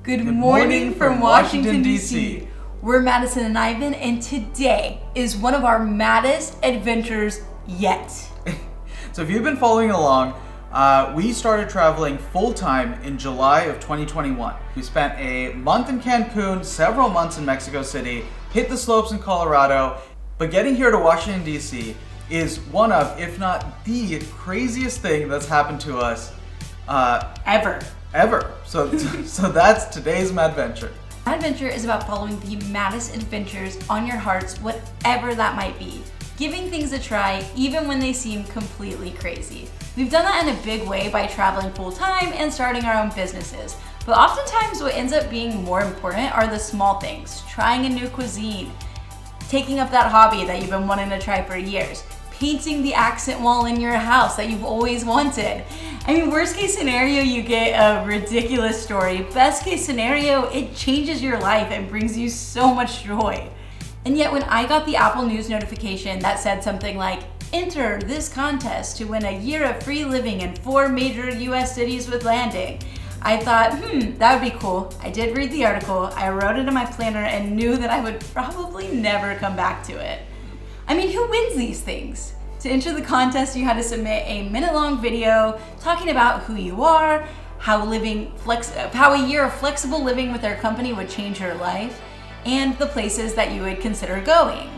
Good morning from Washington, D.C. We're Madison and iVEN, and today is one of our maddest adventures yet. So if you've been following along, we started traveling full-time in July of 2021. We spent a month in Cancun, several months in Mexico City, hit the slopes in Colorado, but getting here to Washington, D.C. is one of, if not the craziest thing that's happened to us Ever. So that's today's madventure. Madventure is about following the maddest adventures on your hearts, whatever that might be. Giving things a try, even when they seem completely crazy. We've done that in a big way by traveling full-time and starting our own businesses. But oftentimes what ends up being more important are the small things. Trying a new cuisine, taking up that hobby that you've been wanting to try for years, painting the accent wall in your house that you've always wanted. I mean, worst case scenario, you get a ridiculous story. Best case scenario, it changes your life and brings you so much joy. And yet when I got the Apple News notification that said something like, enter this contest to win a year of free living in 4 major US cities with landing, I thought, that would be cool. I did read the article, I wrote it in my planner and knew that I would probably never come back to it. I mean, who wins these things? To enter the contest, you had to submit a minute-long video talking about who you are, how a year of flexible living with our company would change your life, and the places that you would consider going.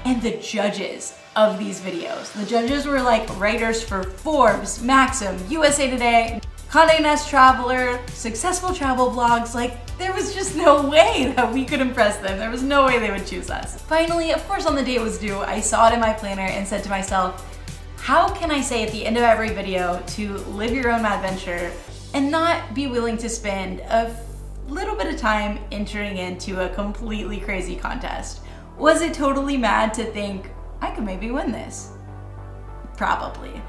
And the judges of these videos. The judges were like writers for Forbes, Maxim, USA Today, Condé Nast Traveler, successful travel blogs. Like, there was just no way that we could impress them. There was no way they would choose us. Finally, of course, on the day it was due, I saw it in my planner and said to myself, how can I say at the end of every video to live your own adventure and not be willing to spend a little bit of time entering into a completely crazy contest? Was it totally mad to think, I could maybe win this? Probably.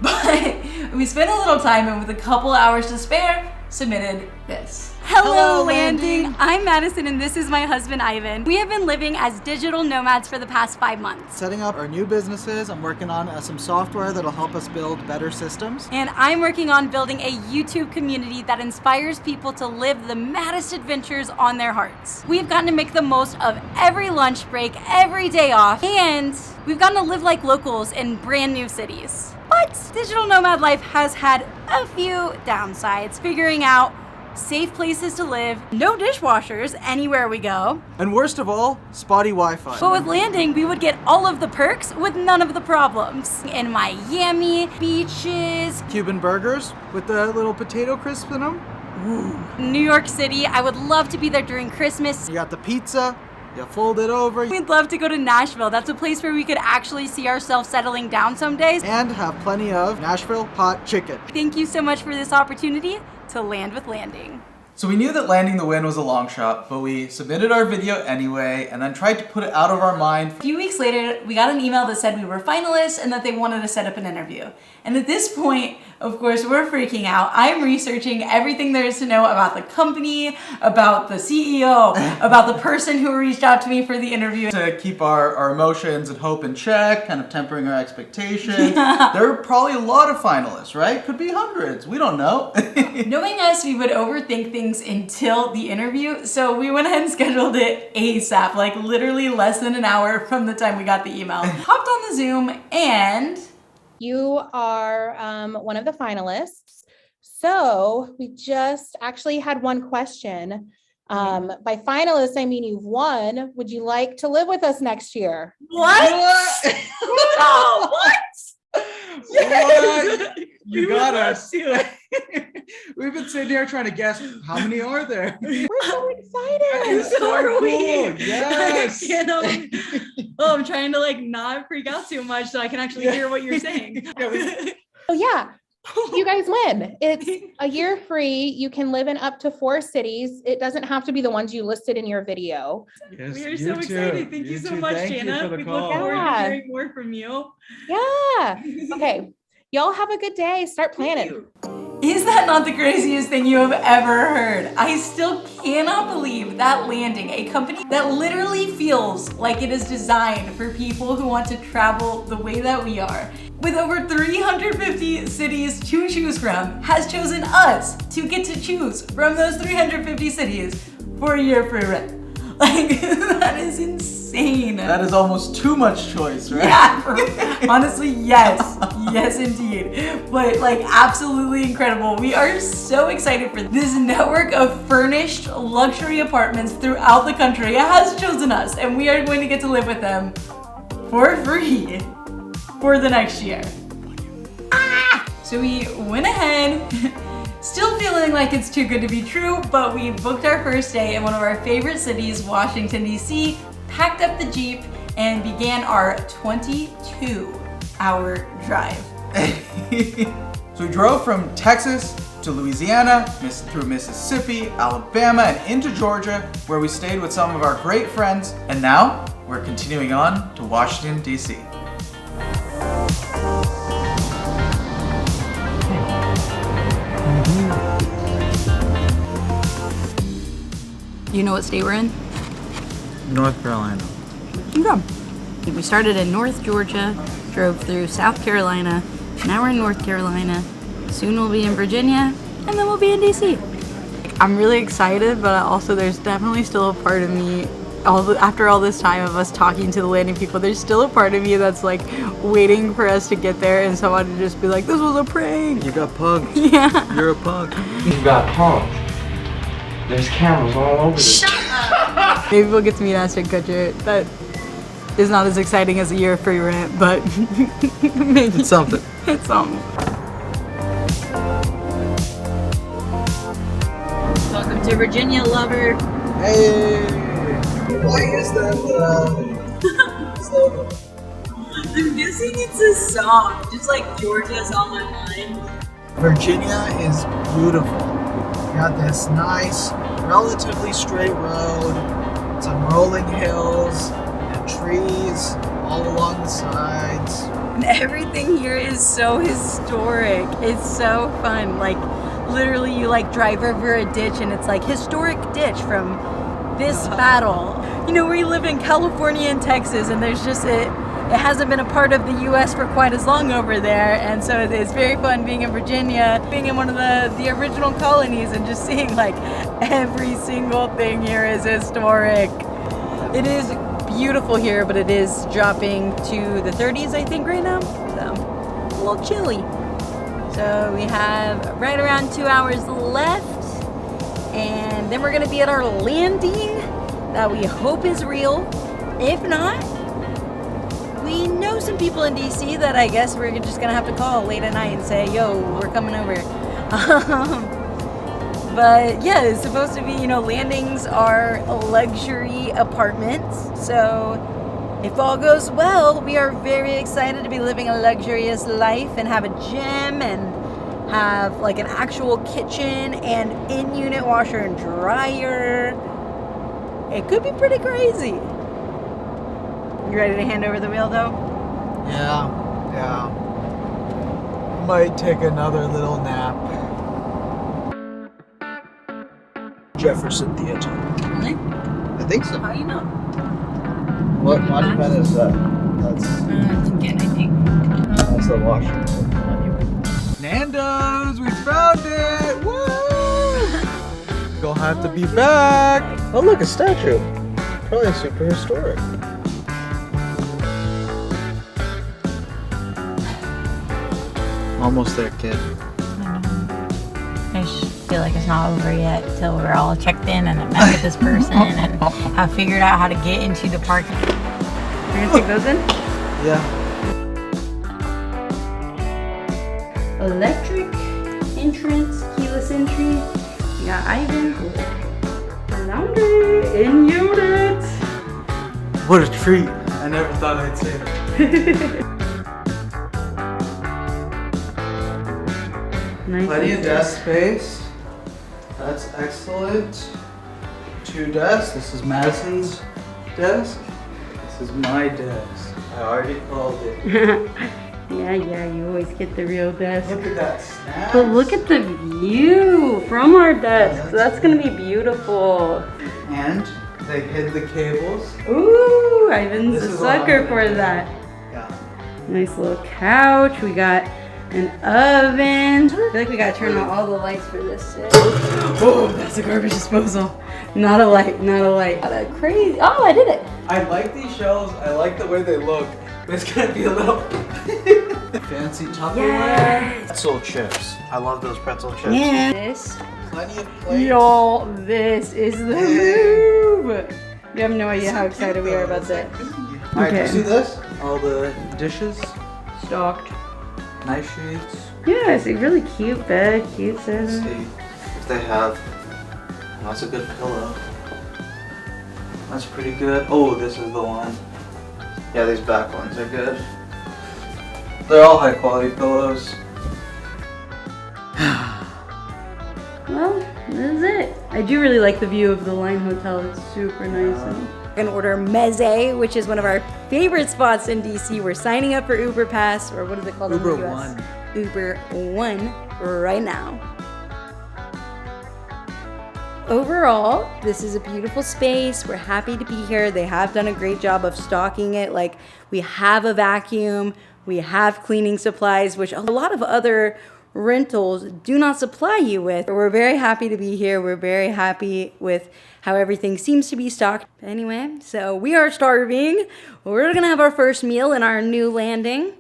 But we spent a little time and with a couple hours to spare, submitted this. Hello, Landing. I'm Madison and this is my husband, iVEN. We have been living as digital nomads for the past 5 months. Setting up our new businesses. I'm working on some software that'll help us build better systems. And I'm working on building a YouTube community that inspires people to live the maddest adventures on their hearts. We've gotten to make the most of every lunch break, every day off, and we've gotten to live like locals in brand new cities. But digital nomad life has had a few downsides. Figuring out safe places to live, no dishwashers anywhere we go. And worst of all, spotty Wi-Fi. But with Landing, we would get all of the perks with none of the problems. In Miami, beaches, Cuban burgers with the little potato crisp in them. New York City, I would love to be there during Christmas. You got the pizza, you fold it over. We'd love to go to Nashville. That's a place where we could actually see ourselves settling down some days. And have plenty of Nashville hot chicken. Thank you so much for this opportunity to land with Landing. So we knew that landing the win was a long shot, but we submitted our video anyway and then tried to put it out of our mind. A few weeks later, we got an email that said we were finalists and that they wanted to set up an interview. And at this point, of course, we're freaking out. I'm researching everything there is to know about the company, about the CEO, about the person who reached out to me for the interview. To keep our emotions and hope in check, kind of tempering our expectations. There are probably a lot of finalists, right? Could be hundreds, we don't know. Knowing us, we would overthink things until the interview, so we went ahead and scheduled it ASAP, like literally less than an hour from the time we got the email. Hopped on the Zoom and... You are one of the finalists. So we just actually had one question. By finalists, I mean you've won. Would you like to live with us next year? What? No, what? Yes. You got us. We've been sitting here trying to guess how many are there. We're so excited. So are we. Cool. Yes. I'm trying to like not freak out too much so I can actually hear what you're saying. So yeah, you guys win. It's a year free. You can live in up to 4 cities. It doesn't have to be the ones you listed in your video. Yes, We are so excited. Thank you so much, Jana. We look forward to hearing more from you. Yeah. Okay. Y'all have a good day. Start planning. Thank you. Is that not the craziest thing you have ever heard? I still cannot believe that landing, a company that literally feels like it is designed for people who want to travel the way that we are, with over 350 cities to choose from, has chosen us to get to choose from those 350 cities for a year free rent. Like, that is insane. That is almost too much choice, right? Yeah, honestly, yes. Yes, indeed. But like, absolutely incredible. We are so excited for this network of furnished luxury apartments throughout the country. It has chosen us, and we are going to get to live with them for free for the next year. So we went ahead, still feeling like it's too good to be true, but we booked our first day in one of our favorite cities, Washington, D.C., packed up the Jeep, and began our 22-hour drive. So we drove from Texas to Louisiana, through Mississippi, Alabama, and into Georgia, where we stayed with some of our great friends, and now we're continuing on to Washington, D.C. You know what state we're in? North Carolina. Okay. We started in North Georgia, drove through South Carolina, now we're in North Carolina, soon we'll be in Virginia, and then we'll be in DC. I'm really excited, but also there's definitely still a part of me, after all this time of us talking to the landing people, there's still a part of me that's like waiting for us to get there and someone to just be like, this was a prank. You got punked. Yeah. You're a punk. You got punked. There's cameras all over this. Maybe we'll get to meet Ashton Kutcher. That is not as exciting as a year of free rent, but maybe It's something. it's something. Welcome to Virginia, lover. Hey! Why is that slogan? I'm guessing it's a song, just like Georgia's on my mind. Virginia is beautiful. You got this nice, relatively straight road, some rolling hills, and trees all along the sides. And everything here is so historic. It's so fun. Like, literally you like drive over a ditch and it's like historic ditch from this battle. You know, we live in California and Texas, and there's just it hasn't been a part of the US for quite as long over there, and so it's very fun being in Virginia, being in one of the original colonies, and just seeing like every single thing here is historic. It is beautiful here, but it is dropping to the 30s, I think, right now, so a little chilly. So we have right around 2 hours left, and then we're gonna be at our landing that we hope is real. If not, we know some people in DC that I guess we're just gonna have to call late at night and say, yo, we're coming over. But yeah, it's supposed to be, you know, landings are luxury apartments. So if all goes well, we are very excited to be living a luxurious life and have a gym and have like an actual kitchen and in-unit washer and dryer. It could be pretty crazy. You ready to hand over the wheel though? Yeah. Might take another little nap. Jefferson Theater. Really? I think so. How do you know? What monument is that? That's Again, I think. the Washington Monument. Nando's, we found it! Woo! Gonna have to be back. Oh look, a statue. Probably super historic. Almost there, kid. I just feel like it's not over yet till we're all checked in and I met with this person and have figured out how to get into the parking. You're gonna take those in? Yeah. Electric entrance, keyless entry. You got iVEN, laundry in unit. What a treat. I never thought I'd say that. Nice. Plenty of desk space. That's excellent. 2 desks. This is Madison's desk. This is my desk. I already called it. Yeah, you always get the real desk. Look at that snap. But look at the view from our desk. That's gonna be beautiful. And they hid the cables. Ooh, Ivan's This a is what I'm sucker gonna for do. that. Yeah. Nice little couch. We got an oven. I feel like we gotta turn on all the lights for this too. Oh, that's a garbage disposal. Not a light, not a light. Crazy. Oh, I did it. I like these shelves. I like the way they look. But it's gonna be a little fancy Tupperware. Yes. Pretzel chips. I love those pretzel chips. Yeah. This. Plenty of plates. Y'all, this is the move. You have no idea how excited we are about that. All right, do you Okay. see this? All the dishes, Stocked. nice sheets. Yeah, it's a really cute bed, cute Let's set. see if they have. That's a good pillow. That's pretty good. Oh, this is the one. Yeah, these back ones are good. They're all high quality pillows. Well, this is it. I do really like the view of the Line Hotel. It's super nice. We're gonna order meze, which is one of our favorite spots in DC. We're signing up for Uber Pass, or what is it called in the Uber US? One. Uber One right now. Overall, this is a beautiful space. We're happy to be here. They have done a great job of stocking it. Like, we have a vacuum, we have cleaning supplies, which a lot of other rentals do not supply you with. We're very happy to be here. We're very happy with how everything seems to be stocked. Anyway, so we are starving. We're gonna have our first meal in our new landing.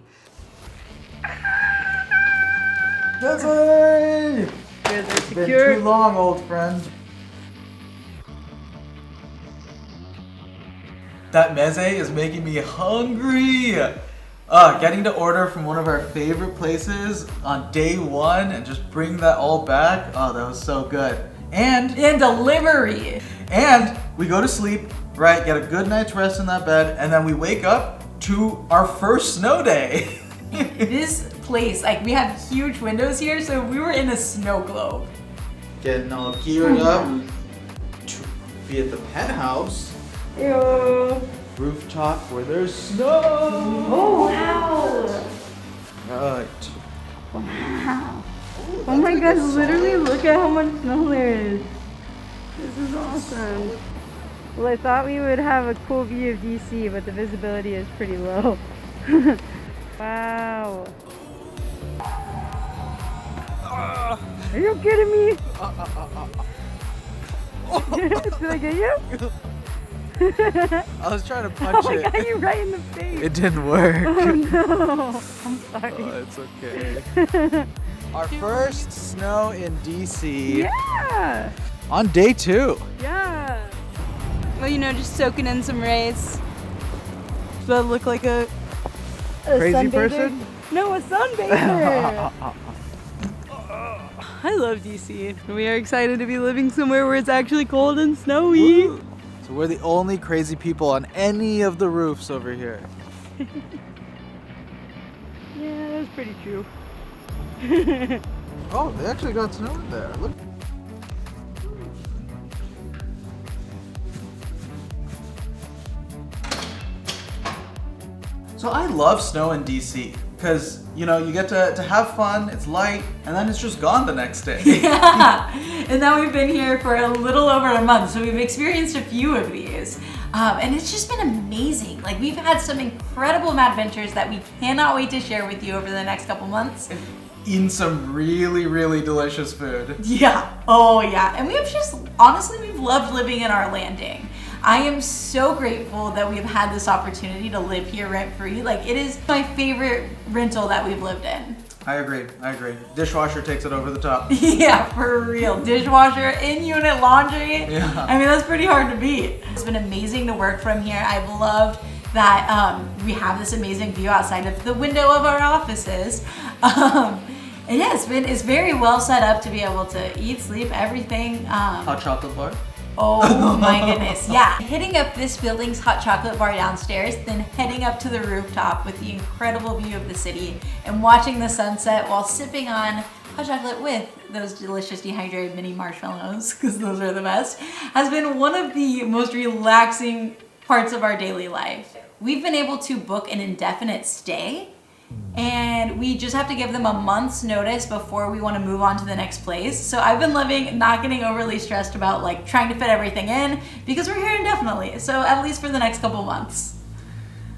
That's it! Good, they're Been secure. too long, old friend. That meze is making me hungry. Getting to order from one of our favorite places on day one and just bring that all back. Oh, that was so good. And delivery. And we go to sleep, right? Get a good night's rest in that bed, and then we wake up to our first snow day. This place, like, we have huge windows here, so we were in a snow globe. Getting all geared up to be at the penthouse Ew. rooftop where there's snow. Oh, wow. Right. Wow. Oh my gosh, literally look at how much snow there is. This is awesome. Well, I thought we would have a cool view of DC, but the visibility is pretty low. Wow. Are you kidding me? Did I get you? I was trying to punch Oh, I it. got you right in the face. It didn't work. Oh no. I'm sorry. Oh, it's okay. Our first snow in DC Yeah. on day 2. Yeah. Well, you know, just soaking in some rays. Does that look like a Crazy sunbather? person? No, a sunbather. I love DC. We are excited to be living somewhere where it's actually cold and snowy. Woo. So we're the only crazy people on any of the roofs over here. Yeah, that's pretty true. Oh, they actually got snow in there. Look. So I love snow in DC because, you know, you get to have fun, it's light, and then it's just gone the next day. Yeah, and now we've been here for a little over a month, so we've experienced a few of these. And it's just been amazing. Like, we've had some incredible madventures that we cannot wait to share with you over the next couple months. Eating some really, really delicious food. Yeah, oh yeah. And we've loved living in our landing. I am so grateful that we've had this opportunity to live here rent-free. Like, it is my favorite rental that we've lived in. I agree. Dishwasher takes it over the top. Yeah, for real. Dishwasher, in-unit laundry. Yeah. I mean, that's pretty hard to beat. It's been amazing to work from here. I've loved that we have this amazing view outside of the window of our offices. And yeah, it's very well set up to be able to eat, sleep, everything. Hot chocolate bar. Oh my goodness, yeah. Hitting up this building's hot chocolate bar downstairs, then heading up to the rooftop with the incredible view of the city and watching the sunset while sipping on hot chocolate with those delicious dehydrated mini marshmallows, because those are the best, has been one of the most relaxing parts of our daily life. We've been able to book an indefinite stay and we just have to give them a month's notice before we want to move on to the next place. So I've been loving not getting overly stressed about like trying to fit everything in because we're here indefinitely. So at least for the next couple months.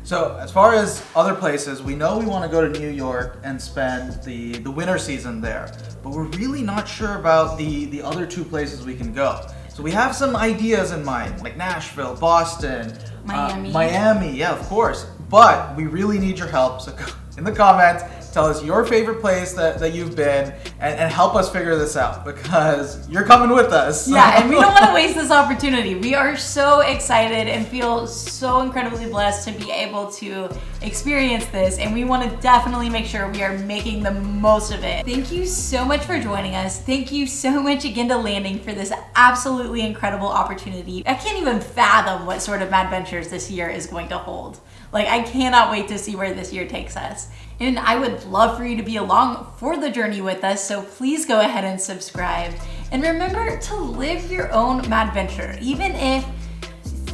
So as far as other places, we know we want to go to New York and spend the winter season there, but we're really not sure about the other 2 places we can go. So we have some ideas in mind, like Nashville, Boston, Miami, yeah, of course. But we really need your help. So in the comments, tell us your favorite place that you've been and help us figure this out because you're coming with us. Yeah, and we don't want to waste this opportunity. We are so excited and feel so incredibly blessed to be able to experience this, and we want to definitely make sure we are making the most of it. Thank you so much for joining us. Thank you so much again to Landing for this absolutely incredible opportunity. I can't even fathom what sort of madventures this year is going to hold. Like, I cannot wait to see where this year takes us. And I would love for you to be along for the journey with us, so please go ahead and subscribe. And remember to live your own madventure, even if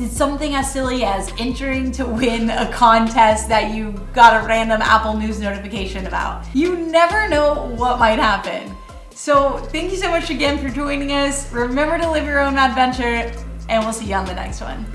it's something as silly as entering to win a contest that you got a random Apple News notification about. You never know what might happen. So thank you so much again for joining us. Remember to live your own adventure, and we'll see you on the next one.